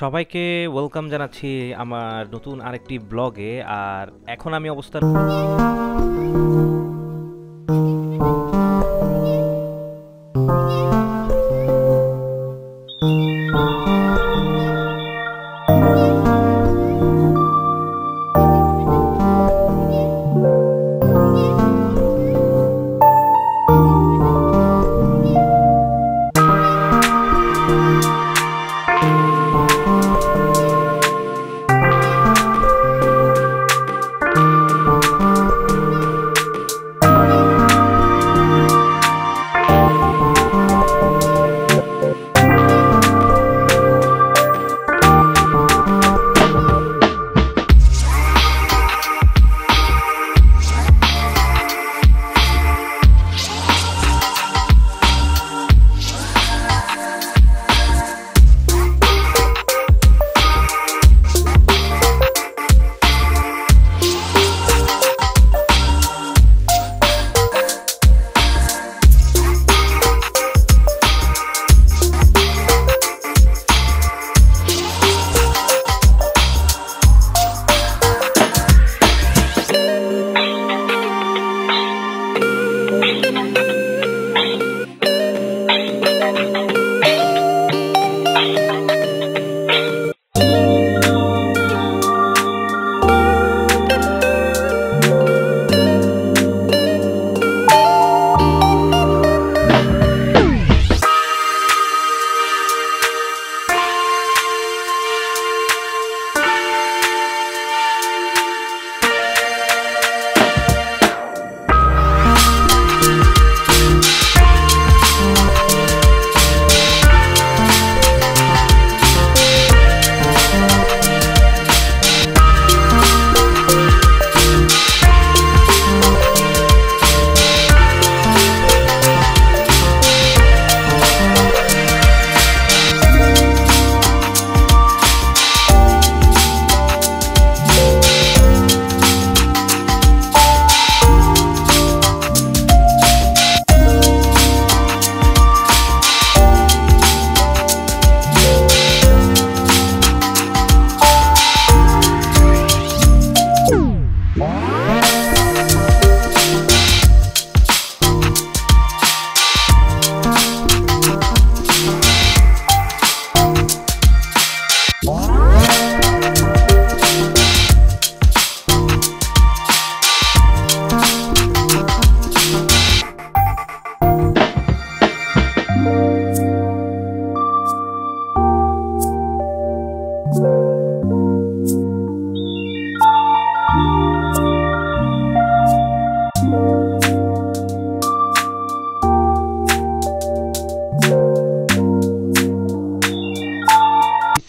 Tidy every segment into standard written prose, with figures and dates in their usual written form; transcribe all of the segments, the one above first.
সবাইকে ওয়েলকাম জানাচ্ছি আমার নতুন আরেকটি ব্লগে। আর এখন আমি অবস্থান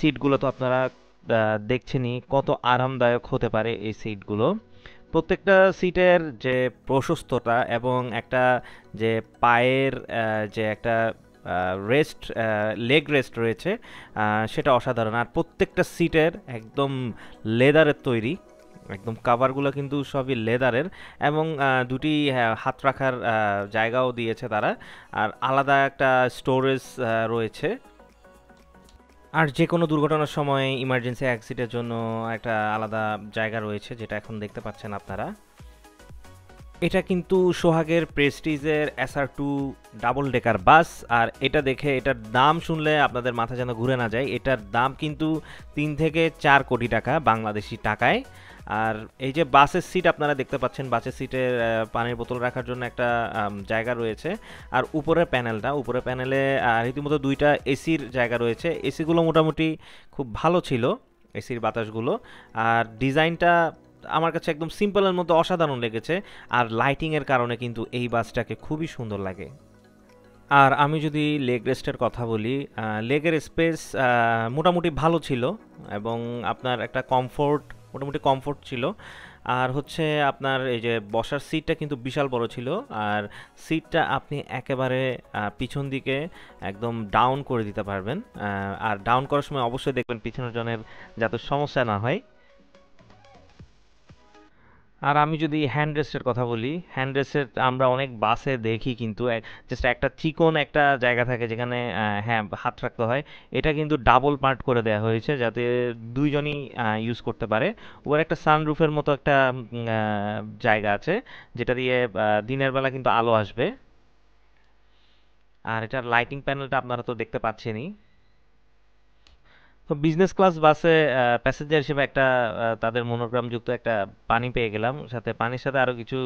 সিটগুলো তো আপনারা দেখছেনই কত আরামদায়ক হতে পারে এই সিটগুলো। প্রত্যেকটা সিটের যে প্রশস্ততা এবং একটা যে পায়ের যে একটা রেস্ট লেগ রেস্ট রয়েছে সেটা অসাধারণ। আর প্রত্যেকটা সিটের একদম লেদারের তৈরি, একদম কাভারগুলো কিন্তু সবই লেদারের এবং দুটি হাত রাখার জায়গাও দিয়েছে তারা। আর আলাদা একটা স্টোরেজ রয়েছে। আর যে কোনো দুর্ঘটনার সময় ইমার্জেন্সি অ্যাক্সিডেন্টের জন্য একটা আলাদা জায়গা রয়েছে, যেটা এখন দেখতে পাচ্ছেন আপনারা। এটা কিন্তু সোহাগের প্রেস্টিজের SR2 ডাবল ডেকার বাস। আর এটা দেখে এটার দাম শুনলে আপনাদের মাথা যেন ঘুরে না যায়। এটার দাম কিন্তু 3 থেকে 4 কোটি টাকা বাংলাদেশি টাকায়। আর এই যে বাসের সিট আপনারা দেখতে পাচ্ছেন, বাসের সিটের পানির বোতল রাখার জন্য একটা জায়গা রয়েছে। আর উপরের প্যানেলে রীতিমতো দুইটা এসির জায়গা রয়েছে। এসিগুলো মোটামুটি খুব ভালো ছিল, এসির বাতাসগুলো। আর ডিজাইনটা আমার কাছে একদম সিম্পলের মধ্যে অসাধারণ লেগেছে। আর লাইটিংয়ের কারণে কিন্তু এই বাসটাকে খুবই সুন্দর লাগে। আর আমি যদি লেগ রেস্টের কথা বলি, লেগের স্পেস মোটামুটি ভালো ছিল এবং আপনার একটা মোটামুটি কমফোর্ট ছিল। আর হচ্ছে আপনার এই যে বসার সিটটা কিন্তু বিশাল বড় ছিল। আর সিটটা আপনি একেবারে পিছন দিকে একদম ডাউন করে দিতে পারবেন। আর ডাউন করার সময় অবশ্যই দেখবেন পিছনের জনের যাতে সমস্যা না হয়। আর আমি যদি হ্যান্ড রেস্টের কথা বলি, হ্যান্ড রেস্টের আমরা অনেক বাসে দেখি কিন্তু জাস্ট একটা চিকন একটা জায়গা থাকে যেখানে হ্যাঁ হাত রাখতে হয়। এটা কিন্তু ডাবল পার্ট করে দেওয়া হয়েছে যাতে দুইজনই ইউজ করতে পারে। ওর একটা সানরুফের মতো একটা জায়গা আছে যেটা দিয়ে দিনের বেলা কিন্তু আলো আসবে। আর এটার লাইটিং প্যানেলটা আপনারা তো দেখতে পাচ্ছেনই। তো বিজনেস ক্লাস বাসে প্যাসেঞ্জার হিসেবে একটা তাদের মনোগ্রামযুক্ত একটা পানি পেয়ে গেলাম, সাথে পানির সাথে আরো কিছু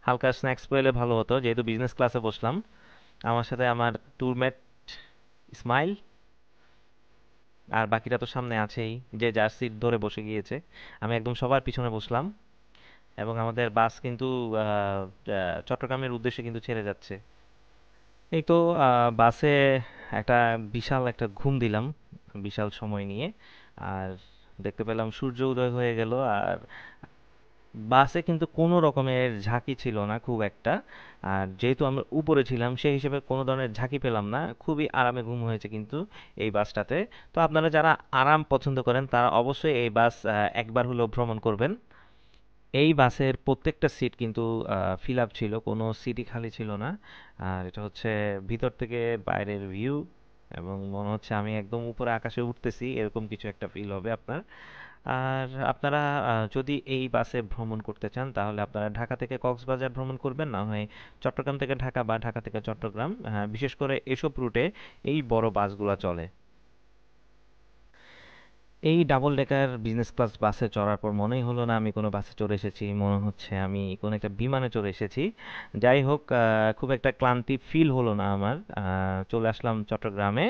হালকা স্ন্যাক্স পেলে ভালো হতো যেহেতু বিজনেস ক্লাসে বসলাম। আমার সাথে আমার ট্যুরমেট ইসমাইল, আর বাকিরা তো সামনে আছেই, যে যার সিট ধরে বসে গিয়েছে। আমি একদম সবার পিছনে বসলাম এবং আমাদের বাস কিন্তু চট্টগ্রামের উদ্দেশ্যে কিন্তু ছেড়ে যাচ্ছে। এই তো বাসে একটা বিশাল একটা ঘুম দিলাম বিশাল সময় নিয়ে। আর দেখতে পেলাম সূর্য উদয় হয়ে গেল। আর বাসে কিন্তু কোনো রকমের ঝাঁকি ছিল না খুব একটা। আর যেহেতু আমরা উপরে ছিলাম সেই হিসেবে কোনো ধরনের ঝাঁকি পেলাম না, খুবই আরামে ঘুম হয়েছে কিন্তু এই বাসটাতে। তো আপনারা যারা আরাম পছন্দ করেন তারা অবশ্যই এই বাস একবার হলেও ভ্রমণ করবেন। এই বাসের প্রত্যেকটা সিট কিন্তু ফিল আপ ছিল, কোনো সিটই খালি ছিল না। আর এটা হচ্ছে ভিতর থেকে বাইরের ভিউ, এবং মনে হচ্ছে আমি একদম উপরে আকাশে উঠতেছি এরকম কিছু একটা ফিল হবে আপনার। আর আপনারা যদি এই বাসে ভ্রমণ করতে চান তাহলে আপনারা ঢাকা থেকে কক্সবাজার ভ্রমণ করবেন, না হয় চট্টগ্রাম থেকে ঢাকা বা ঢাকা থেকে চট্টগ্রাম। বিশেষ করে এসব রুটে এই বড় বাসগুলা চলে। এই ডাবল ডেকার বিজনেস ক্লাস বাসে চড়ার পর মনেই হলো না আমি কোনো বাসে চড়ে এসেছি, মনে হচ্ছে আমি কোনো একটা বিমানে চড়ে এসেছি। যাই হোক, খুব একটা ক্লান্তি ফিল হলো না আমার। চলে আসলাম চট্টগ্রামে।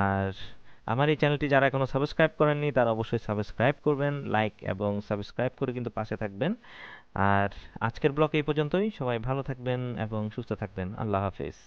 আর আমার এই চ্যানেলটি যারা এখনো সাবস্ক্রাইব করেননি তারা অবশ্যই সাবস্ক্রাইব করবেন, লাইক এবং সাবস্ক্রাইব করে কিন্তু পাশে থাকবেন। আর আজকের ব্লগ এই পর্যন্তই, সবাই ভালো থাকবেন এবং সুস্থ থাকবেন। আল্লাহ হাফেজ।